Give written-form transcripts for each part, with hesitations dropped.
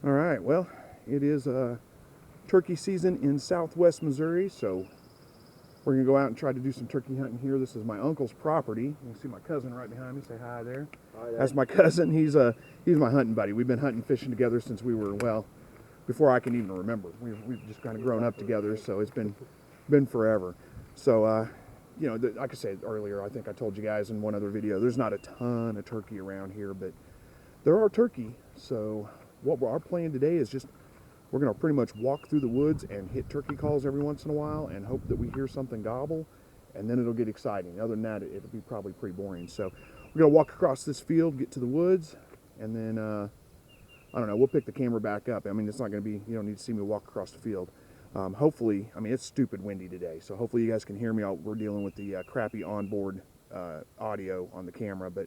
All right, well, it is turkey season in southwest Missouri, so we're going to go out and try to do some turkey hunting here. This is my uncle's property. You can see my cousin right behind me. Say hi there. Hi there. That's my cousin. He's my hunting buddy. We've been hunting, fishing together since we were, well, before I can even remember. We've just kind of grown up together, so it's been forever. So, you know, like I said earlier, I think I told you guys in one other video, there's not a ton of turkey around here, but there are turkey. So what our plan today is just, we're going to pretty much walk through the woods and hit turkey calls every once in a while and hope that we hear something gobble, and then it'll get exciting. Other than that, it'll be probably pretty boring. So we're going to walk across this field, get to the woods, and then, I don't know, we'll pick the camera back up. I mean, it's not going to be, you don't need to see me walk across the field. Hopefully, I mean, it's stupid windy today, so hopefully you guys can hear me. We're dealing with the crappy onboard audio on the camera, but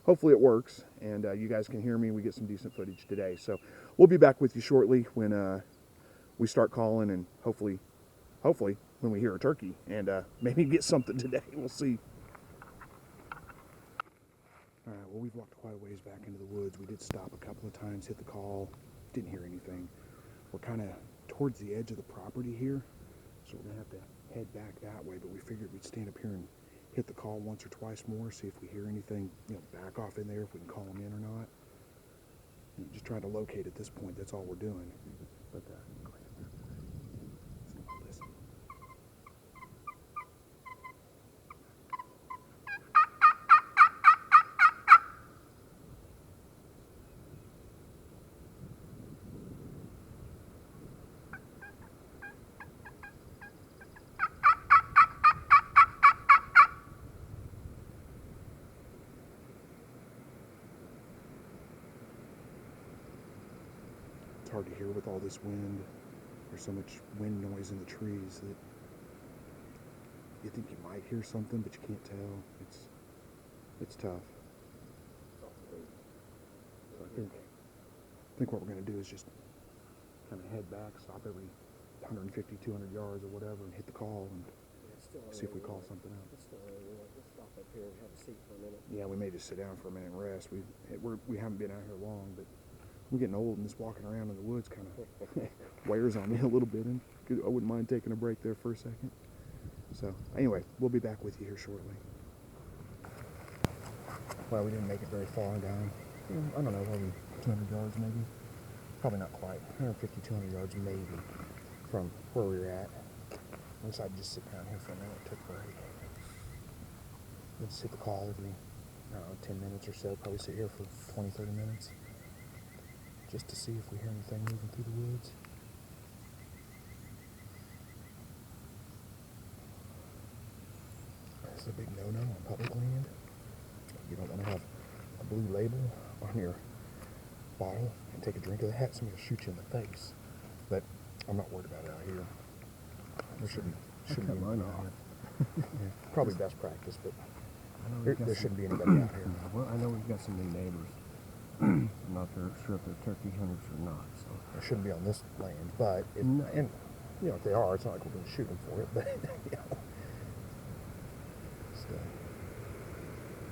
hopefully it works, and you guys can hear me. We get some decent footage today. So we'll be back with you shortly when we start calling, and hopefully when we hear a turkey, and maybe get something today. We'll see. All right, well, we've walked quite a ways back into the woods. We did stop a couple of times, hit the call, didn't hear anything. We're kind of towards the edge of the property here, so we're going to have to head back that way, but we figured we'd stand up here and hit the call once or twice more, see if we hear anything, you know, back off in there, if we can call them in or not. And just trying to locate at this point, that's all we're doing. But, listen. It's hard to hear with all this wind. There's so much wind noise in the trees that you think you might hear something, but you can't tell. It's tough. So I think what we're going to do is just kind of head back, stop every 150, 200 yards or whatever, and hit the call and see if we call something out. Let's stop up here and have a seat for a minute. Yeah, we may just sit down for a minute and rest. We haven't been out here long, but I'm getting old, and just walking around in the woods kind of wears on me a little bit, and I wouldn't mind taking a break there for a second. So anyway, we'll be back with you here shortly. Well, we didn't make it very far down. I don't know, maybe 200 yards maybe. Probably not quite. 150, 200 yards maybe from where we were at. I decided to just sit down here for a minute, take a break. Let's hit the call every, I don't know, 10 minutes or so. Probably sit here for 20, 30 minutes. Just to see if we hear anything moving through the woods. This is a big no-no on public land. You don't want to have a blue label on your bottle and take a drink of that. Somebody will shoot you in the face. But I'm not worried about it out here. There shouldn't be mine out here. Yeah, probably best practice, but there shouldn't be anybody out here. Well, I know we've got some new neighbors. I'm not sure if they're turkey hunters or not. So They shouldn't be on this land, but and you know, if they are, it's not like we're going to shoot them for it. But you know,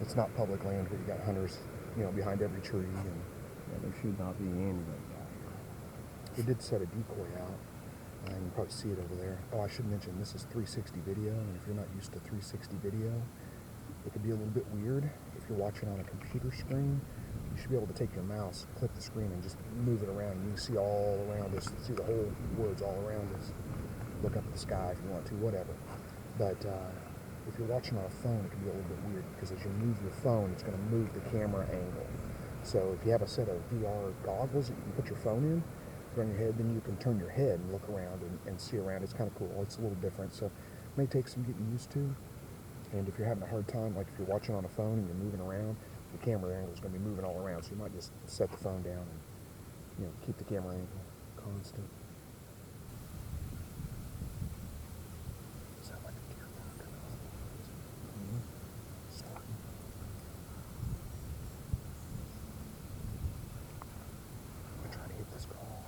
it's not public land where you got hunters, you know, behind every tree. And yeah, there should not be anybody out here. we did set a decoy out, and you can probably see it over there. Oh, I should mention this is 360 video, and if you're not used to 360 video, it could be a little bit weird. If you're watching on a computer screen, you should be able to take your mouse, click the screen, and just move it around. You can see all around us, see the whole woods all around us. Look up at the sky if you want to, whatever. But if you're watching on a phone, it can be a little bit weird, because as you move your phone, it's going to move the camera angle. So if you have a set of VR goggles that you can put your phone in, put on your head, then you can turn your head and look around and see around. It's kind of cool. It's a little different, so it may take some getting used to. And if you're having a hard time, like if you're watching on a phone and you're moving around, the camera angle is going to be moving all around, so you might just set the phone down and, you know, keep the camera angle constant. Sound like a deer walking off the woods. Starting. I'm trying to hit this call.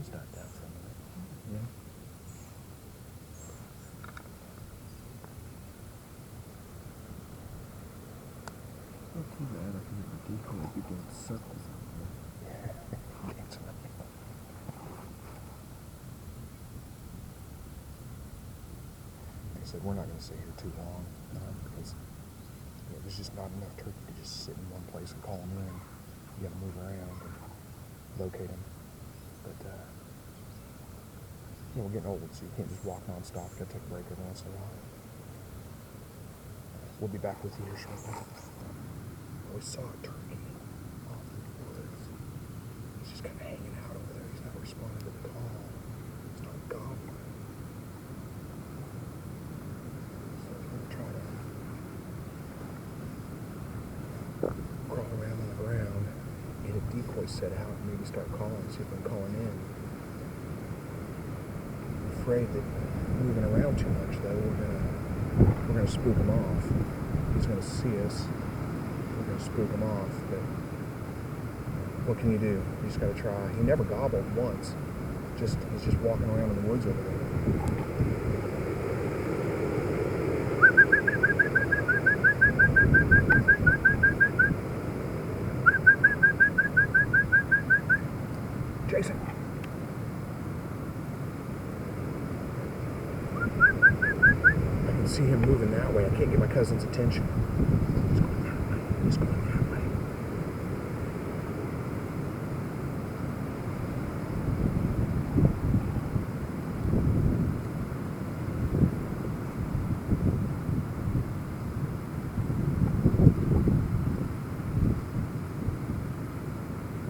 sun's died down for a minute. Yeah. Not too bad. I can get the decoy if you get circles out there. Thanks, man. Like I said, we're not going to stay here too long because there's just not enough turkey to just sit in one place and call them in. You got to move around and locate them. But we're getting old, so you can't just walk nonstop. You got to take a break every once in a while. We'll be back with you here shortly. We saw a turkey off in the woods. He's just kind of hanging out over there. He's not responding to the call. He's not gobbling. So we're going to try to crawl around on the ground, get a decoy set out, and maybe start calling, see if we can call him in. I'm afraid that moving around too much, though, we're gonna spook him off. He's gonna see us. We're gonna spook him off. But what can you do? You just gotta try. He never gobbled once. He's just walking around in the woods over there. Jason. I can see him moving that way. I can't get my cousin's attention. He's going that way. He's going that way.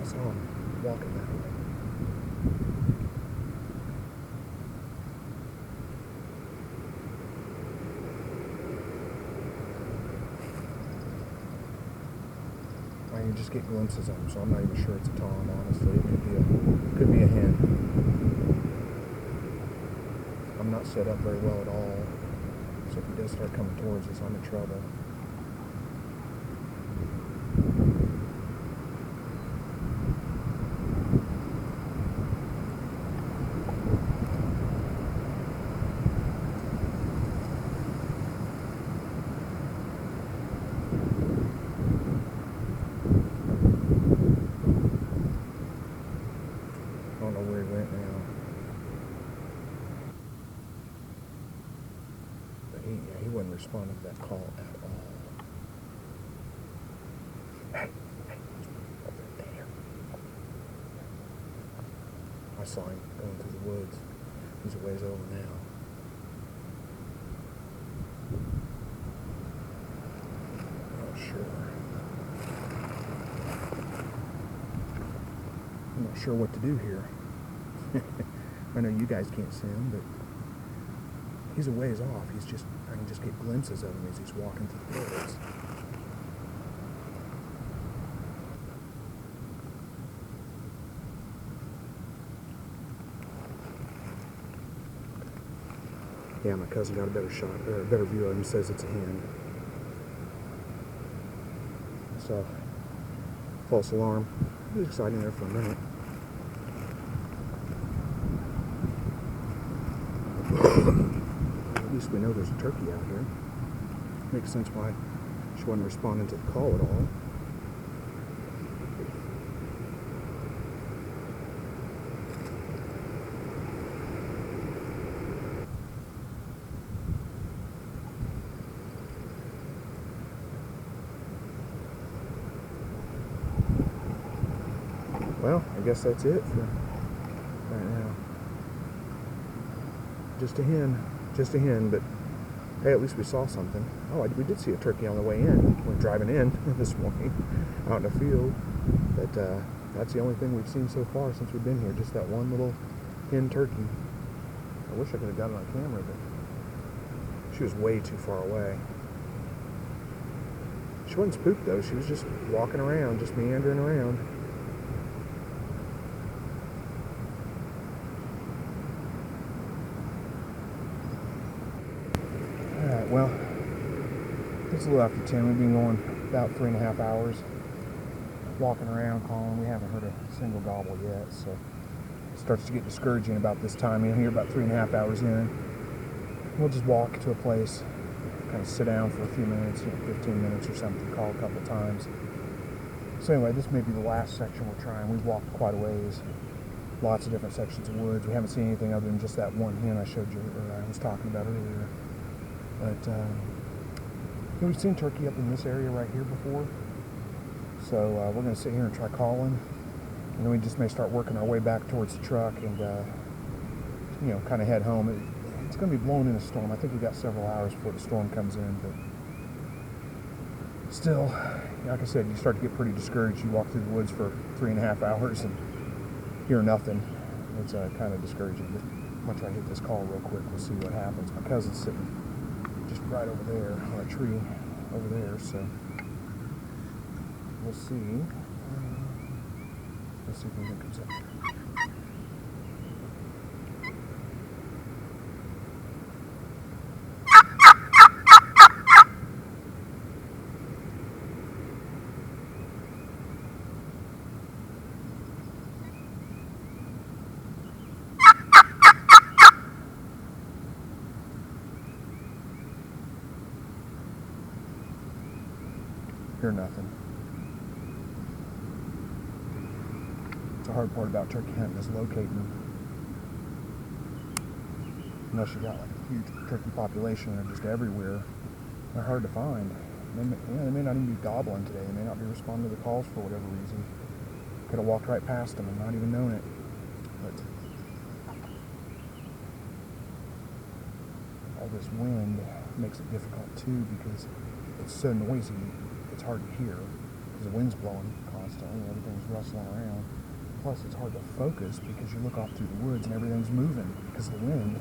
I saw him walking that way. I can just get glimpses of him, so I'm not even sure it's a tom, honestly. It could be a hen. I'm not set up very well at all, so if he does start coming towards us, I'm in trouble. I don't know where he went now. But he wasn't responding to that call at all. Hey, he's over there. I saw him going through the woods. He's a ways over now. Not sure. I'm not sure what to do here. I know you guys can't see him, but he's a ways off. I can just get glimpses of him as he's walking through the woods. Yeah, my cousin got a better shot, or a better view of him. Says it's a hen. So, false alarm. It was exciting there for a minute. At least we know there's a turkey out here. Makes sense why she wasn't responding to the call at all. Well, I guess that's it for right now. Just a hen, but hey, at least we saw something. Oh, we did see a turkey on the way in. We're driving in this morning out in the field, but that's the only thing we've seen so far since we've been here, just that one little hen turkey. I wish I could have got it on camera, but she was way too far away. She wasn't spooked though, she was just walking around, just meandering around. Well, it's a little after 10. We've been going about 3.5 hours, walking around, calling. We haven't heard a single gobble yet, so starts to get discouraging about this time. Here about 3.5 hours in. We'll just walk to a place, kind of sit down for a few minutes, 15 minutes or something, call a couple times. So anyway, this may be the last section we're trying. We've walked quite a ways, lots of different sections of woods. We haven't seen anything other than just that one hen I showed you, or I was talking about earlier. But we've seen turkey up in this area right here before. So we're going to sit here and try calling, and then we just may start working our way back towards the truck and kind of head home. It's going to be blowing in a storm. I think we've got several hours before the storm comes in, but still, like I said, you start to get pretty discouraged. You walk through the woods for 3.5 hours and hear nothing. It's kind of discouraging. But once I hit this call real quick, we'll see what happens. My cousin's sitting just right over there on a tree over there, so we'll see. Let's see if anything comes up. Hear nothing. The hard part about turkey hunting is locating them. Unless you got like a huge turkey population, they're just everywhere. They're hard to find. They may not even be gobbling today. They may not be responding to the calls for whatever reason. Could have walked right past them and not even known it. But all this wind makes it difficult too, because it's so noisy. It's hard to hear because the wind's blowing constantly. Everything's rustling around. Plus, it's hard to focus because you look off through the woods and everything's moving because of the wind.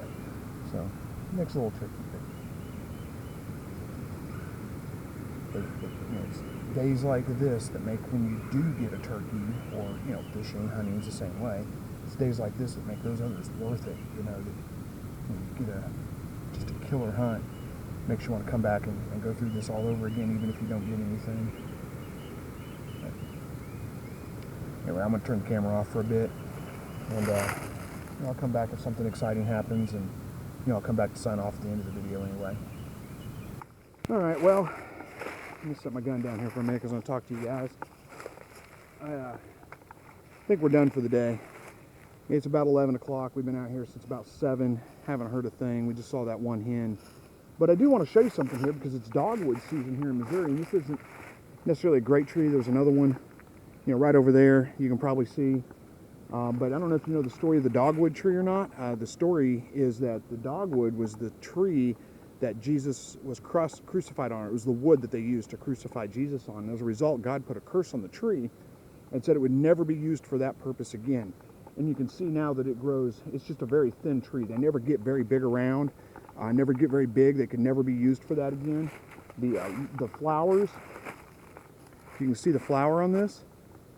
So, it makes it a little tricky. But it's days like this that make, when you do get a turkey, or fishing, hunting is the same way. It's days like this that make those others worth it. That you get just a killer hunt. Makes you want to come back and go through this all over again, even if you don't get anything. But anyway, I'm going to turn the camera off for a bit, and I'll come back if something exciting happens, and I'll come back to sign off at the end of the video anyway. All right, well, let me set my gun down here for a minute because I'm going to talk to you guys. I think we're done for the day. It's about 11 o'clock. We've been out here since about 7. Haven't heard a thing. We just saw that one hen. But I do want to show you something here because it's dogwood season here in Missouri, and this isn't necessarily a great tree. There's another one, right over there. You can probably see. But I don't know if you know the story of the dogwood tree or not. The story is that the dogwood was the tree that Jesus was crucified on. It was the wood that they used to crucify Jesus on. And as a result, God put a curse on the tree and said it would never be used for that purpose again. And you can see now that it grows. It's just a very thin tree. They never get very big around. Never get very big. They could never be used for that again. The flowers, you can see the flower on this.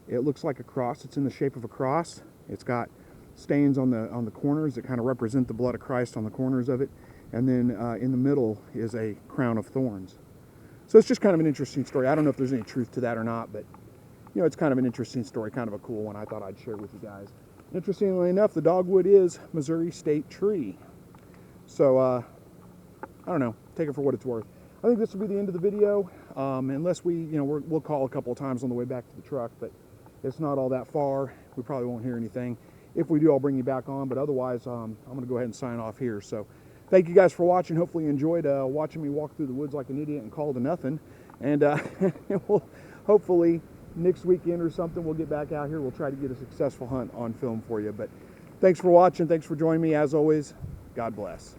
It looks like a cross. It's in the shape of a cross. It's got stains on the corners that kind of represent the blood of Christ on the corners of it. And then in the middle is a crown of thorns. So it's just kind of an interesting story. I don't know if there's any truth to that or not, but it's kind of an interesting story, kind of a cool one I thought I'd share with you guys. Interestingly enough, the dogwood is Missouri state tree. So, I don't know. Take it for what it's worth. I think this will be the end of the video, unless we'll call a couple of times on the way back to the truck, but it's not all that far. We probably won't hear anything. If we do, I'll bring you back on, but otherwise, I'm going to go ahead and sign off here. So, thank you guys for watching. Hopefully you enjoyed watching me walk through the woods like an idiot and call to nothing. And we'll hopefully next weekend or something, we'll get back out here. We'll try to get a successful hunt on film for you. But thanks for watching. Thanks for joining me. As always, God bless.